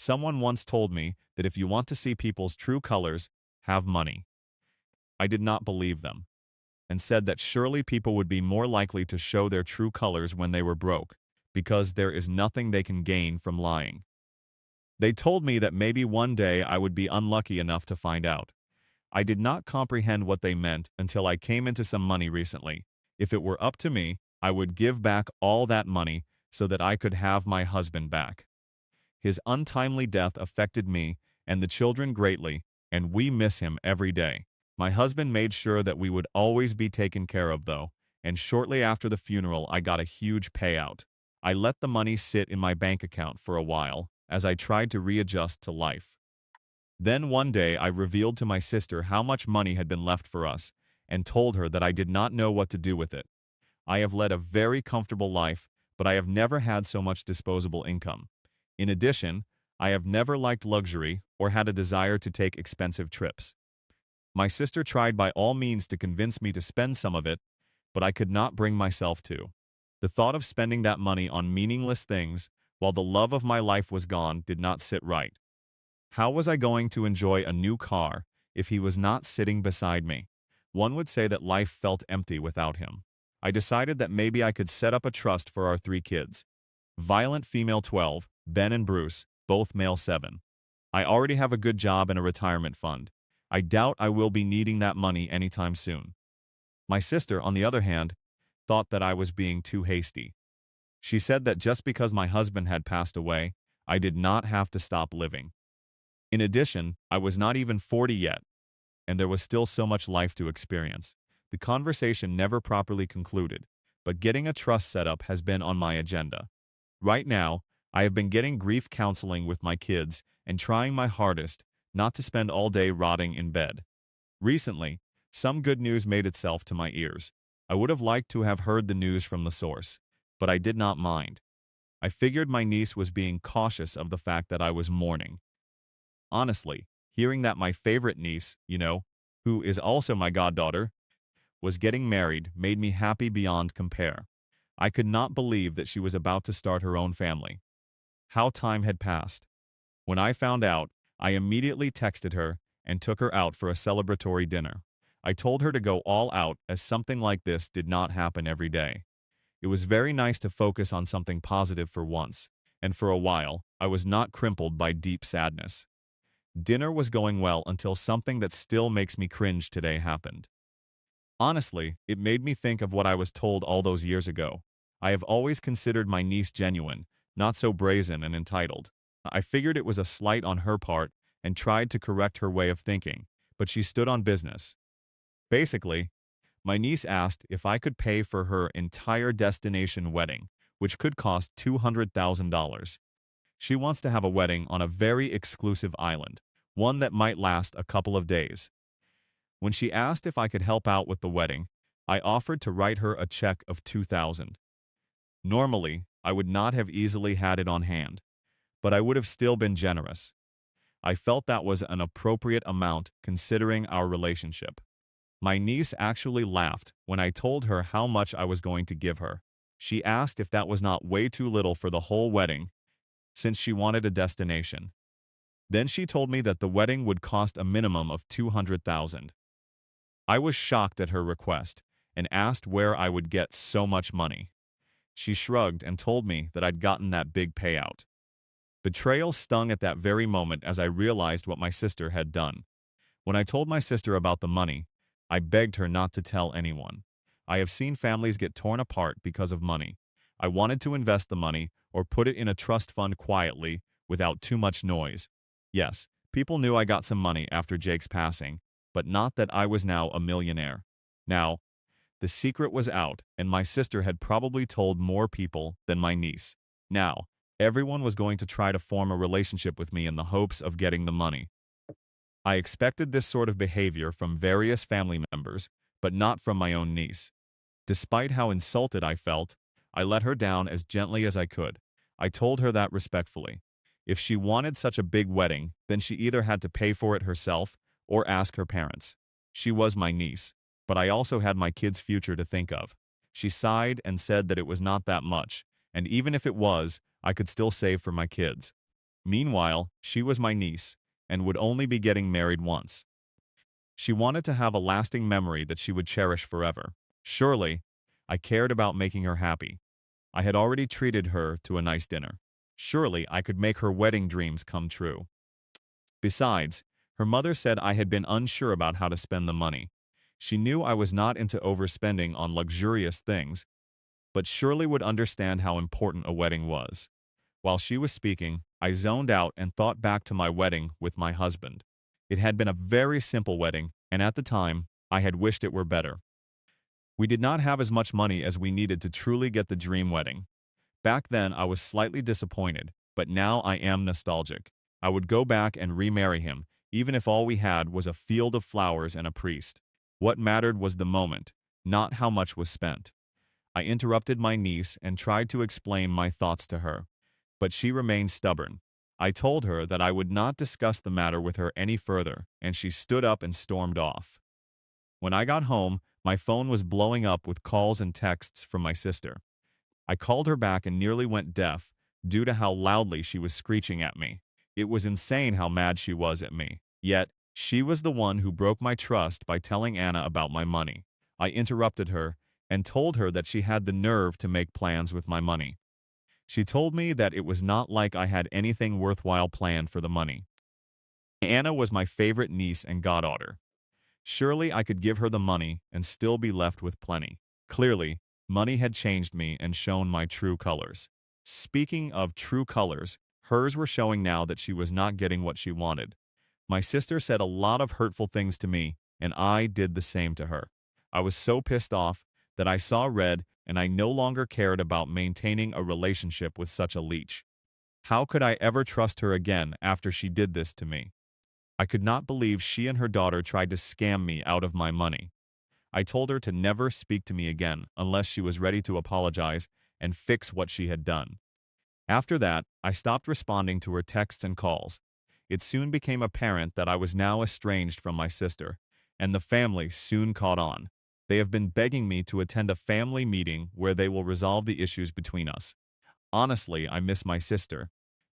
Someone once told me that if you want to see people's true colors, have money. I did not believe them, and said that surely people would be more likely to show their true colors when they were broke, because there is nothing they can gain from lying. They told me that maybe one day I would be unlucky enough to find out. I did not comprehend what they meant until I came into some money recently. If it were up to me, I would give back all that money so that I could have my husband back. His untimely death affected me and the children greatly, and we miss him every day. My husband made sure that we would always be taken care of, though, and shortly after the funeral I got a huge payout. I let the money sit in my bank account for a while as I tried to readjust to life. Then one day I revealed to my sister how much money had been left for us and told her that I did not know what to do with it. I have led a very comfortable life, but I have never had so much disposable income. In addition, I have never liked luxury or had a desire to take expensive trips. My sister tried by all means to convince me to spend some of it, but I could not bring myself to. The thought of spending that money on meaningless things while the love of my life was gone did not sit right. How was I going to enjoy a new car if he was not sitting beside me? One would say that life felt empty without him. I decided that maybe I could set up a trust for our 3 kids. Violent female 12, Ben and Bruce, both male 7. I already have a good job and a retirement fund. I doubt I will be needing that money anytime soon. My sister, on the other hand, thought that I was being too hasty. She said that just because my husband had passed away, I did not have to stop living. In addition, I was not even 40 yet, and there was still so much life to experience. The conversation never properly concluded, but getting a trust set up has been on my agenda. Right now, I have been getting grief counseling with my kids and trying my hardest not to spend all day rotting in bed. Recently, some good news made itself to my ears. I would have liked to have heard the news from the source, but I did not mind. I figured my niece was being cautious of the fact that I was mourning. Honestly, hearing that my favorite niece, who is also my goddaughter, was getting married made me happy beyond compare. I could not believe that she was about to start her own family. How time had passed. When I found out, I immediately texted her and took her out for a celebratory dinner. I told her to go all out as something like this did not happen every day. It was very nice to focus on something positive for once, and for a while, I was not crippled by deep sadness. Dinner was going well until something that still makes me cringe today happened. Honestly, it made me think of what I was told all those years ago. I have always considered my niece genuine, not so brazen and entitled. I figured it was a slight on her part and tried to correct her way of thinking, but she stood on business. Basically, my niece asked if I could pay for her entire destination wedding, which could cost $200,000. She wants to have a wedding on a very exclusive island, one that might last a couple of days. When she asked if I could help out with the wedding, I offered to write her a check of $2,000. Normally, I would not have easily had it on hand, but I would have still been generous. I felt that was an appropriate amount considering our relationship. My niece actually laughed when I told her how much I was going to give her. She asked if that was not way too little for the whole wedding, since she wanted a destination. Then she told me that the wedding would cost a minimum of $200,000. I was shocked at her request and asked where I would get so much money. She shrugged and told me that I'd gotten that big payout. Betrayal stung at that very moment as I realized what my sister had done. When I told my sister about the money, I begged her not to tell anyone. I have seen families get torn apart because of money. I wanted to invest the money or put it in a trust fund quietly without too much noise. Yes, people knew I got some money after Jake's passing, but not that I was now a millionaire. Now, the secret was out, and my sister had probably told more people than my niece. Now, everyone was going to try to form a relationship with me in the hopes of getting the money. I expected this sort of behavior from various family members, but not from my own niece. Despite how insulted I felt, I let her down as gently as I could. I told her that respectfully. If she wanted such a big wedding, then she either had to pay for it herself or ask her parents. She was my niece, but I also had my kids' future to think of. She sighed and said that it was not that much, and even if it was, I could still save for my kids. Meanwhile, she was my niece and would only be getting married once. She wanted to have a lasting memory that she would cherish forever. Surely, I cared about making her happy. I had already treated her to a nice dinner. Surely, I could make her wedding dreams come true. Besides, her mother said I had been unsure about how to spend the money. She knew I was not into overspending on luxurious things, but surely would understand how important a wedding was. While she was speaking, I zoned out and thought back to my wedding with my husband. It had been a very simple wedding, and at the time, I had wished it were better. We did not have as much money as we needed to truly get the dream wedding. Back then, I was slightly disappointed, but now I am nostalgic. I would go back and remarry him, even if all we had was a field of flowers and a priest. What mattered was the moment, not how much was spent. I interrupted my niece and tried to explain my thoughts to her, but she remained stubborn. I told her that I would not discuss the matter with her any further, and she stood up and stormed off. When I got home, my phone was blowing up with calls and texts from my sister. I called her back and nearly went deaf due to how loudly she was screeching at me. It was insane how mad she was at me. Yet, she was the one who broke my trust by telling Anna about my money. I interrupted her and told her that she had the nerve to make plans with my money. She told me that it was not like I had anything worthwhile planned for the money. Anna was my favorite niece and goddaughter. Surely I could give her the money and still be left with plenty. Clearly, money had changed me and shown my true colors. Speaking of true colors, hers were showing now that she was not getting what she wanted. My sister said a lot of hurtful things to me, and I did the same to her. I was so pissed off that I saw red and I no longer cared about maintaining a relationship with such a leech. How could I ever trust her again after she did this to me? I could not believe she and her daughter tried to scam me out of my money. I told her to never speak to me again unless she was ready to apologize and fix what she had done. After that, I stopped responding to her texts and calls. It soon became apparent that I was now estranged from my sister, and the family soon caught on. They have been begging me to attend a family meeting where they will resolve the issues between us. Honestly, I miss my sister,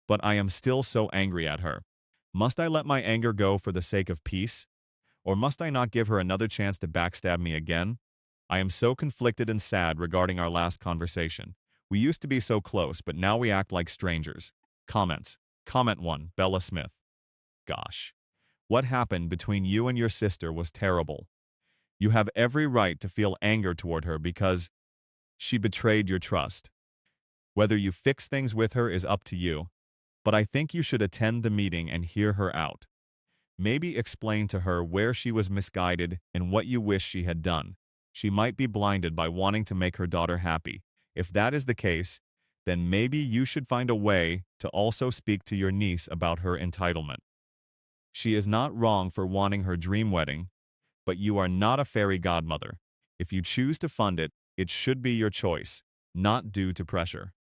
but I am still so angry at her. Must I let my anger go for the sake of peace? Or must I not give her another chance to backstab me again? I am so conflicted and sad regarding our last conversation. We used to be so close, but now we act like strangers. Comments. Comment 1, Bella Smith. Gosh. What happened between you and your sister was terrible. You have every right to feel anger toward her because she betrayed your trust. Whether you fix things with her is up to you, but I think you should attend the meeting and hear her out. Maybe explain to her where she was misguided and what you wish she had done. She might be blinded by wanting to make her daughter happy. If that is the case, then maybe you should find a way to also speak to your niece about her entitlement. She is not wrong for wanting her dream wedding, but you are not a fairy godmother. If you choose to fund it, it should be your choice, not due to pressure.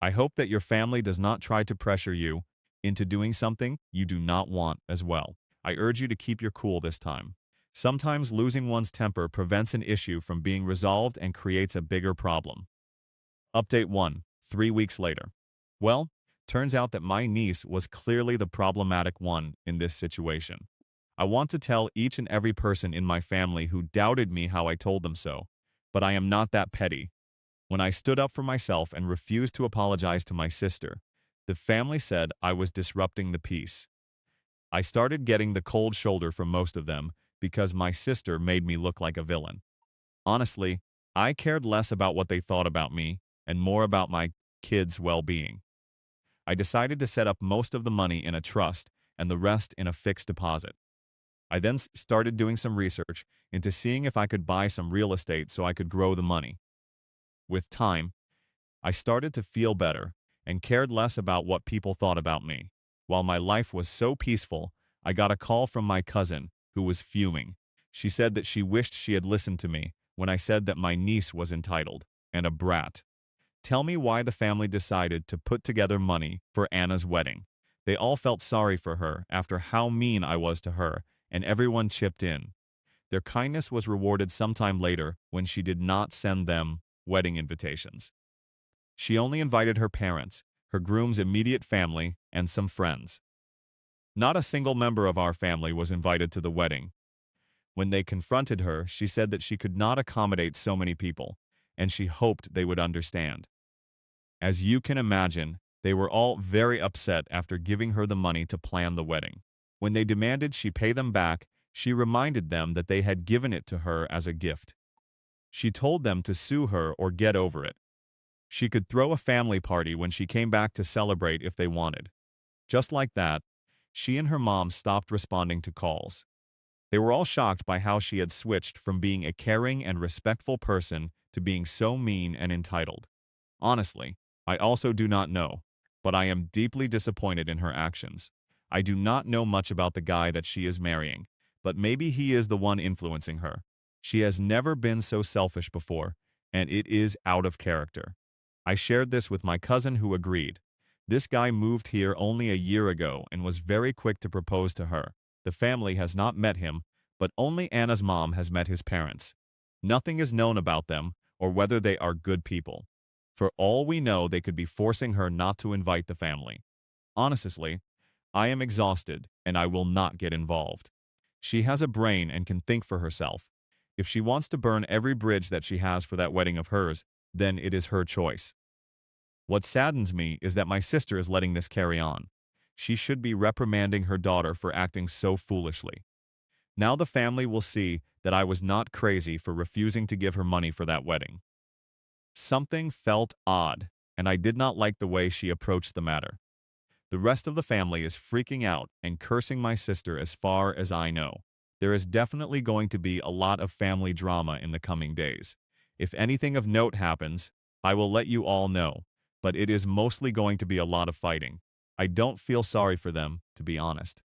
I hope that your family does not try to pressure you into doing something you do not want as well. I urge you to keep your cool this time. Sometimes losing one's temper prevents an issue from being resolved and creates a bigger problem. Update 1, 3 weeks later. Well, turns out that my niece was clearly the problematic one in this situation. I want to tell each and every person in my family who doubted me how I told them so, but I am not that petty. When I stood up for myself and refused to apologize to my sister, the family said I was disrupting the peace. I started getting the cold shoulder from most of them because my sister made me look like a villain. Honestly, I cared less about what they thought about me and more about my kids' well-being. I decided to set up most of the money in a trust and the rest in a fixed deposit. I then started doing some research into seeing if I could buy some real estate so I could grow the money. With time, I started to feel better and cared less about what people thought about me. While my life was so peaceful, I got a call from my cousin, who was fuming. She said that she wished she had listened to me when I said that my niece was entitled and a brat. Tell me why the family decided to put together money for Anna's wedding. They all felt sorry for her after how mean I was to her, and everyone chipped in. Their kindness was rewarded sometime later when she did not send them wedding invitations. She only invited her parents, her groom's immediate family, and some friends. Not a single member of our family was invited to the wedding. When they confronted her, she said that she could not accommodate so many people, and she hoped they would understand. As you can imagine, they were all very upset after giving her the money to plan the wedding. When they demanded she pay them back, she reminded them that they had given it to her as a gift. She told them to sue her or get over it. She could throw a family party when she came back to celebrate if they wanted. Just like that, she and her mom stopped responding to calls. They were all shocked by how she had switched from being a caring and respectful person to being so mean and entitled. Honestly, I also do not know, but I am deeply disappointed in her actions. I do not know much about the guy that she is marrying, but maybe he is the one influencing her. She has never been so selfish before, and it is out of character. I shared this with my cousin who agreed. This guy moved here only a year ago and was very quick to propose to her. The family has not met him, but only Anna's mom has met his parents. Nothing is known about them or whether they are good people. For all we know, they could be forcing her not to invite the family. Honestly, I am exhausted and I will not get involved. She has a brain and can think for herself. If she wants to burn every bridge that she has for that wedding of hers, then it is her choice. What saddens me is that my sister is letting this carry on. She should be reprimanding her daughter for acting so foolishly. Now the family will see that I was not crazy for refusing to give her money for that wedding. Something felt odd, and I did not like the way she approached the matter. The rest of the family is freaking out and cursing my sister as far as I know. There is definitely going to be a lot of family drama in the coming days. If anything of note happens, I will let you all know, but it is mostly going to be a lot of fighting. I don't feel sorry for them, to be honest.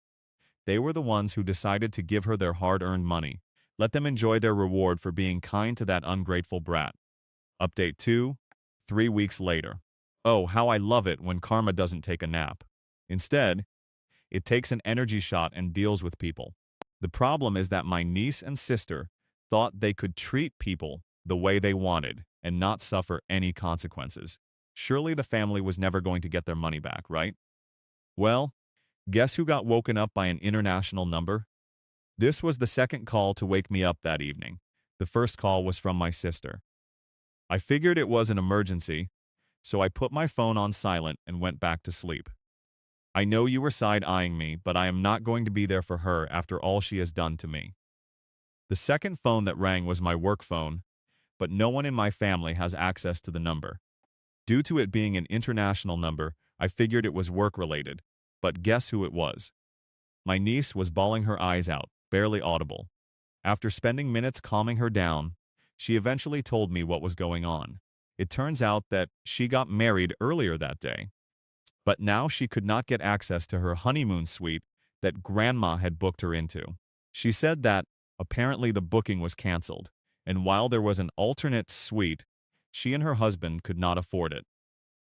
They were the ones who decided to give her their hard-earned money. Let them enjoy their reward for being kind to that ungrateful brat. Update 2, 3 weeks later. Oh, how I love it when karma doesn't take a nap. Instead, it takes an energy shot and deals with people. The problem is that my niece and sister thought they could treat people the way they wanted and not suffer any consequences. Surely the family was never going to get their money back, right? Well, guess who got woken up by an international number? This was the second call to wake me up that evening. The first call was from my sister. I figured it was an emergency, so I put my phone on silent and went back to sleep. I know you were side-eyeing me, but I am not going to be there for her after all she has done to me. The second phone that rang was my work phone, but no one in my family has access to the number. Due to it being an international number, I figured it was work-related, but guess who it was? My niece was bawling her eyes out, barely audible. After spending minutes calming her down, she eventually told me what was going on. It turns out that she got married earlier that day, but now she could not get access to her honeymoon suite that Grandma had booked her into. She said that apparently the booking was canceled, and while there was an alternate suite, she and her husband could not afford it.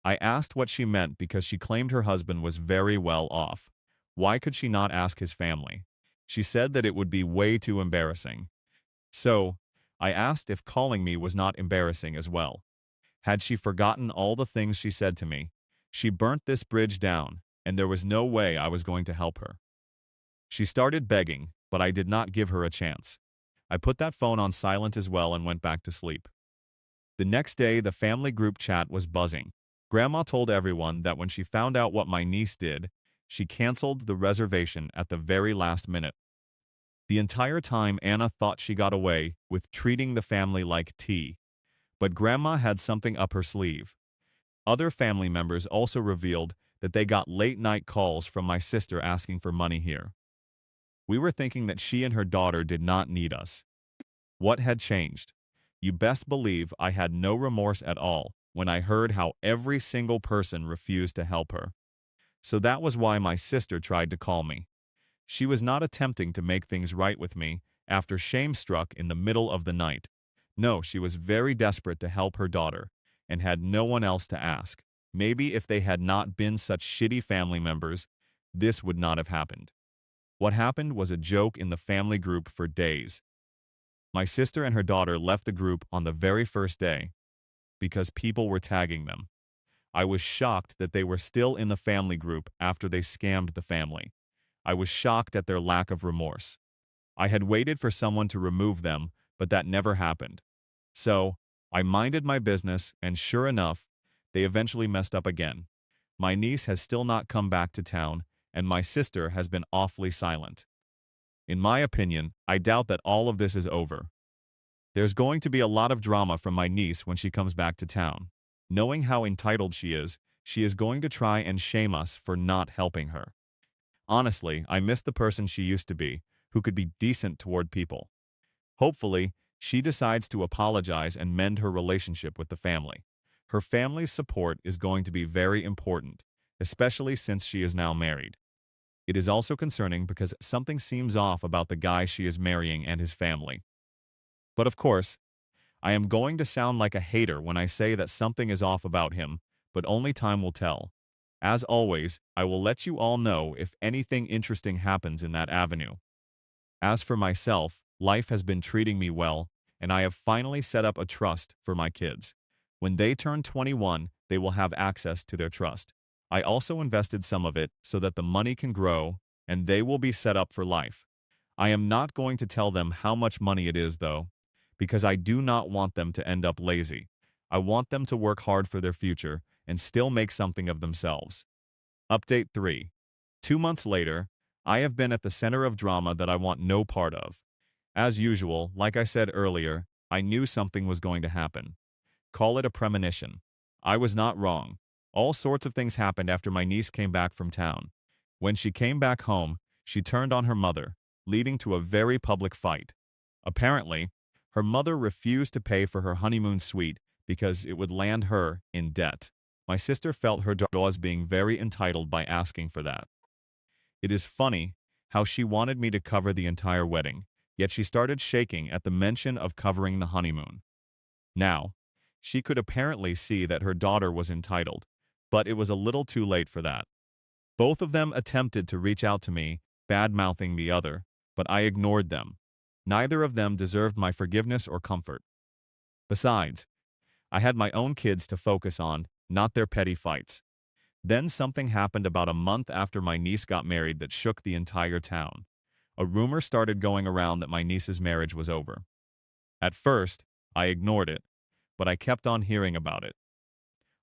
I asked what she meant because she claimed her husband was very well off. Why could she not ask his family? She said that it would be way too embarrassing. So, I asked if calling me was not embarrassing as well. Had she forgotten all the things she said to me? She burnt this bridge down, and there was no way I was going to help her. She started begging, but I did not give her a chance. I put that phone on silent as well and went back to sleep. The next day, the family group chat was buzzing. Grandma told everyone that when she found out what my niece did, she canceled the reservation at the very last minute. The entire time, Anna thought she got away with treating the family like tea, but Grandma had something up her sleeve. Other family members also revealed that they got late-night calls from my sister asking for money here. We were thinking that she and her daughter did not need us. What had changed? You best believe I had no remorse at all when I heard how every single person refused to help her. So that was why my sister tried to call me. She was not attempting to make things right with me after shame struck in the middle of the night. No, she was very desperate to help her daughter and had no one else to ask. Maybe if they had not been such shitty family members, this would not have happened. What happened was a joke in the family group for days. My sister and her daughter left the group on the very first day because people were tagging them. I was shocked that they were still in the family group after they scammed the family. I was shocked at their lack of remorse. I had waited for someone to remove them, but that never happened. So, I minded my business, and sure enough, they eventually messed up again. My niece has still not come back to town, and my sister has been awfully silent. In my opinion, I doubt that all of this is over. There's going to be a lot of drama from my niece when she comes back to town. Knowing how entitled she is going to try and shame us for not helping her. Honestly, I miss the person she used to be, who could be decent toward people. Hopefully, she decides to apologize and mend her relationship with the family. Her family's support is going to be very important, especially since she is now married. It is also concerning because something seems off about the guy she is marrying and his family. But of course, I am going to sound like a hater when I say that something is off about him, but only time will tell. As always, I will let you all know if anything interesting happens in that avenue. As for myself, life has been treating me well, and I have finally set up a trust for my kids. When they turn 21, they will have access to their trust. I also invested some of it so that the money can grow, and they will be set up for life. I am not going to tell them how much money it is, though, because I do not want them to end up lazy. I want them to work hard for their future and still make something of themselves. Update 3. 2 months later, I have been at the center of drama that I want no part of. As usual, like I said earlier, I knew something was going to happen. Call it a premonition. I was not wrong. All sorts of things happened after my niece came back from town. When she came back home, she turned on her mother, leading to a very public fight. Apparently, her mother refused to pay for her honeymoon suite because it would land her in debt. My sister felt her daughter was being very entitled by asking for that. It is funny how she wanted me to cover the entire wedding, yet she started shaking at the mention of covering the honeymoon. Now, she could apparently see that her daughter was entitled, but it was a little too late for that. Both of them attempted to reach out to me, bad-mouthing the other, but I ignored them. Neither of them deserved my forgiveness or comfort. Besides, I had my own kids to focus on, not their petty fights. Then something happened about a month after my niece got married that shook the entire town. A rumor started going around that my niece's marriage was over. At first, I ignored it, but I kept on hearing about it.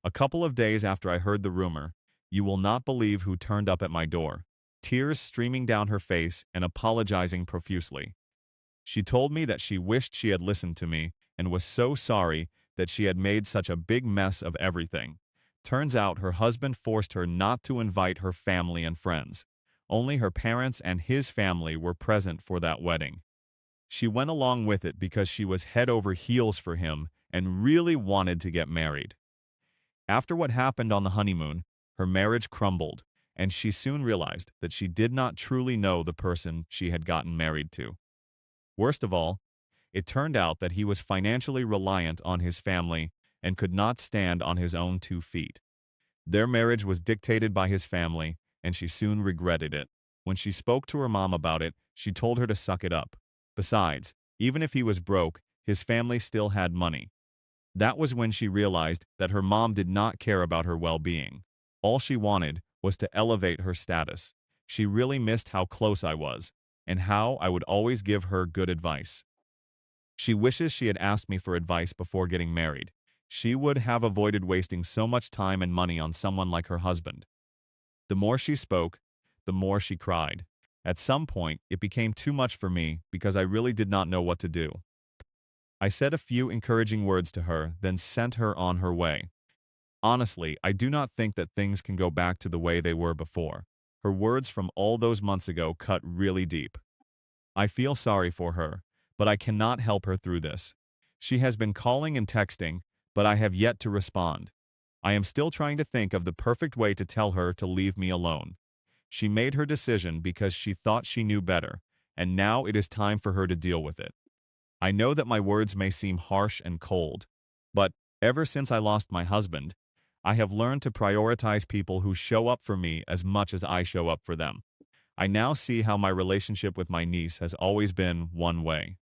A couple of days after I heard the rumor, you will not believe who turned up at my door, tears streaming down her face and apologizing profusely. She told me that she wished she had listened to me and was so sorry that she had made such a big mess of everything. Turns out her husband forced her not to invite her family and friends. Only her parents and his family were present for that wedding. She went along with it because she was head over heels for him and really wanted to get married. After what happened on the honeymoon, her marriage crumbled, and she soon realized that she did not truly know the person she had gotten married to. Worst of all, it turned out that he was financially reliant on his family and could not stand on his own 2 feet. Their marriage was dictated by his family, and she soon regretted it. When she spoke to her mom about it, she told her to suck it up. Besides, even if he was broke, his family still had money. That was when she realized that her mom did not care about her well-being. All she wanted was to elevate her status. She really missed how close I was, and how I would always give her good advice. She wishes she had asked me for advice before getting married. She would have avoided wasting so much time and money on someone like her husband. The more she spoke, the more she cried. At some point, it became too much for me because I really did not know what to do. I said a few encouraging words to her, then sent her on her way. Honestly, I do not think that things can go back to the way they were before. Her words from all those months ago cut really deep. I feel sorry for her, but I cannot help her through this. She has been calling and texting, but I have yet to respond. I am still trying to think of the perfect way to tell her to leave me alone. She made her decision because she thought she knew better, and now it is time for her to deal with it. I know that my words may seem harsh and cold, but ever since I lost my husband, I have learned to prioritize people who show up for me as much as I show up for them. I now see how my relationship with my niece has always been one way.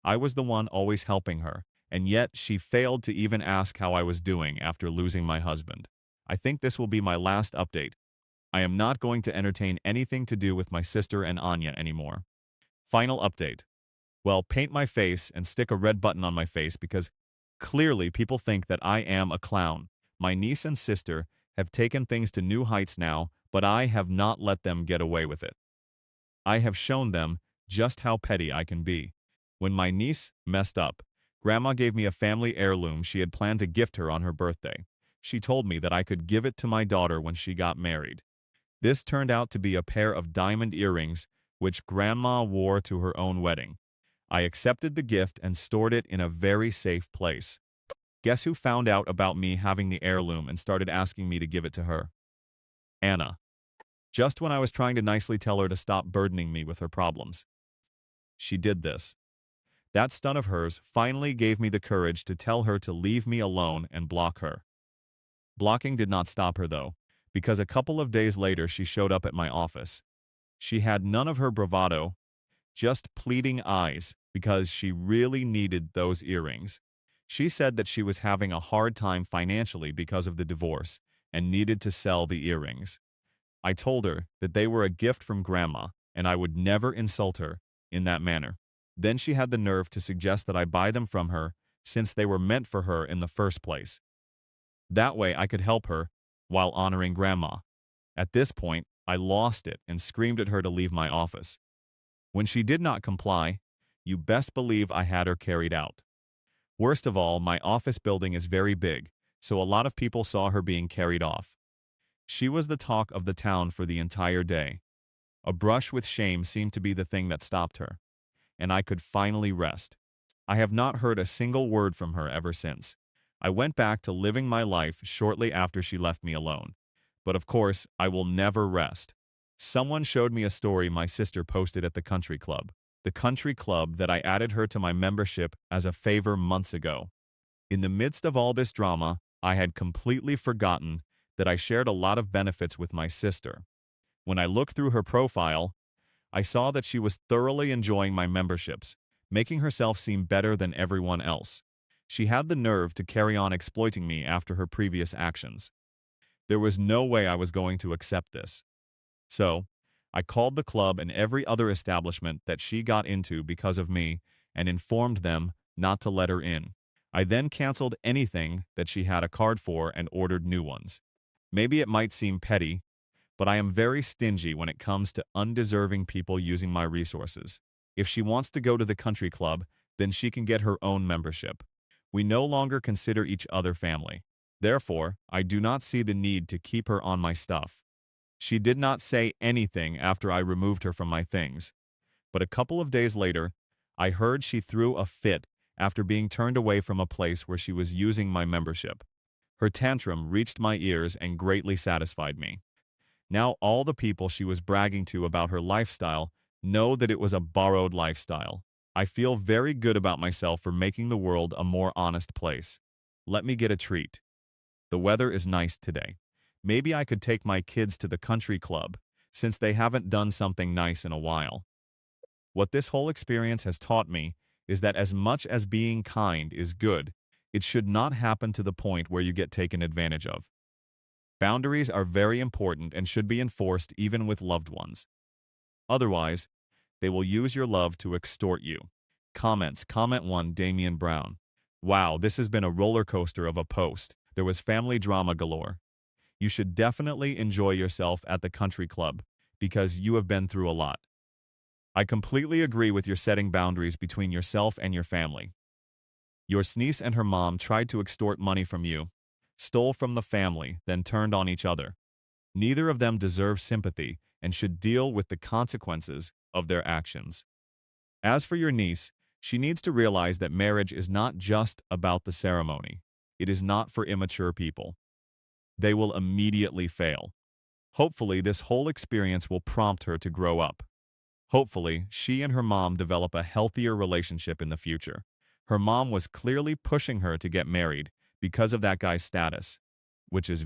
I was the one always helping her, and yet she failed to even ask how I was doing after losing my husband. I think this will be my last update. I am not going to entertain anything to do with my sister and Anya anymore. Final update. Well, paint my face and stick a red button on my face because clearly people think that I am a clown. My niece and sister have taken things to new heights now, but I have not let them get away with it. I have shown them just how petty I can be. When my niece messed up, Grandma gave me a family heirloom she had planned to gift her on her birthday. She told me that I could give it to my daughter when she got married. This turned out to be a pair of diamond earrings, which Grandma wore to her own wedding. I accepted the gift and stored it in a very safe place. Guess who found out about me having the heirloom and started asking me to give it to her? Anna. Just when I was trying to nicely tell her to stop burdening me with her problems. She did this. That stunt of hers finally gave me the courage to tell her to leave me alone and block her. Blocking did not stop her though, because a couple of days later she showed up at my office. She had none of her bravado, just pleading eyes, because she really needed those earrings. She said that she was having a hard time financially because of the divorce and needed to sell the earrings. I told her that they were a gift from Grandma and I would never insult her in that manner. Then she had the nerve to suggest that I buy them from her since they were meant for her in the first place. That way I could help her while honoring Grandma. At this point, I lost it and screamed at her to leave my office. When she did not comply, you best believe I had her carried out. Worst of all, my office building is very big, so a lot of people saw her being carried off. She was the talk of the town for the entire day. A brush with shame seemed to be the thing that stopped her, and I could finally rest. I have not heard a single word from her ever since. I went back to living my life shortly after she left me alone. But of course, I will never rest. Someone showed me a story my sister posted at the country club. The country club that I added her to my membership as a favor months ago. In the midst of all this drama, I had completely forgotten that I shared a lot of benefits with my sister. When I looked through her profile, I saw that she was thoroughly enjoying my memberships, making herself seem better than everyone else. She had the nerve to carry on exploiting me after her previous actions. There was no way I was going to accept this. So, I called the club and every other establishment that she got into because of me and informed them not to let her in. I then canceled anything that she had a card for and ordered new ones. Maybe it might seem petty, but I am very stingy when it comes to undeserving people using my resources. If she wants to go to the country club, then she can get her own membership. We no longer consider each other family. Therefore, I do not see the need to keep her on my stuff. She did not say anything after I removed her from my things, but a couple of days later, I heard she threw a fit after being turned away from a place where she was using my membership. Her tantrum reached my ears and greatly satisfied me. Now all the people she was bragging to about her lifestyle know that it was a borrowed lifestyle. I feel very good about myself for making the world a more honest place. Let me get a treat. The weather is nice today. Maybe I could take my kids to the country club, since they haven't done something nice in a while. What this whole experience has taught me is that as much as being kind is good, it should not happen to the point where you get taken advantage of. Boundaries are very important and should be enforced even with loved ones. Otherwise, they will use your love to extort you. Comments. Comment 1, Damian Brown. Wow, this has been a roller coaster of a post. There was family drama galore. You should definitely enjoy yourself at the country club, because you have been through a lot. I completely agree with your setting boundaries between yourself and your family. Your niece and her mom tried to extort money from you, stole from the family, then turned on each other. Neither of them deserve sympathy and should deal with the consequences of their actions. As for your niece, she needs to realize that marriage is not just about the ceremony. It is not for immature people. They will immediately fail. Hopefully, this whole experience will prompt her to grow up. Hopefully, she and her mom develop a healthier relationship in the future. Her mom was clearly pushing her to get married because of that guy's status, which is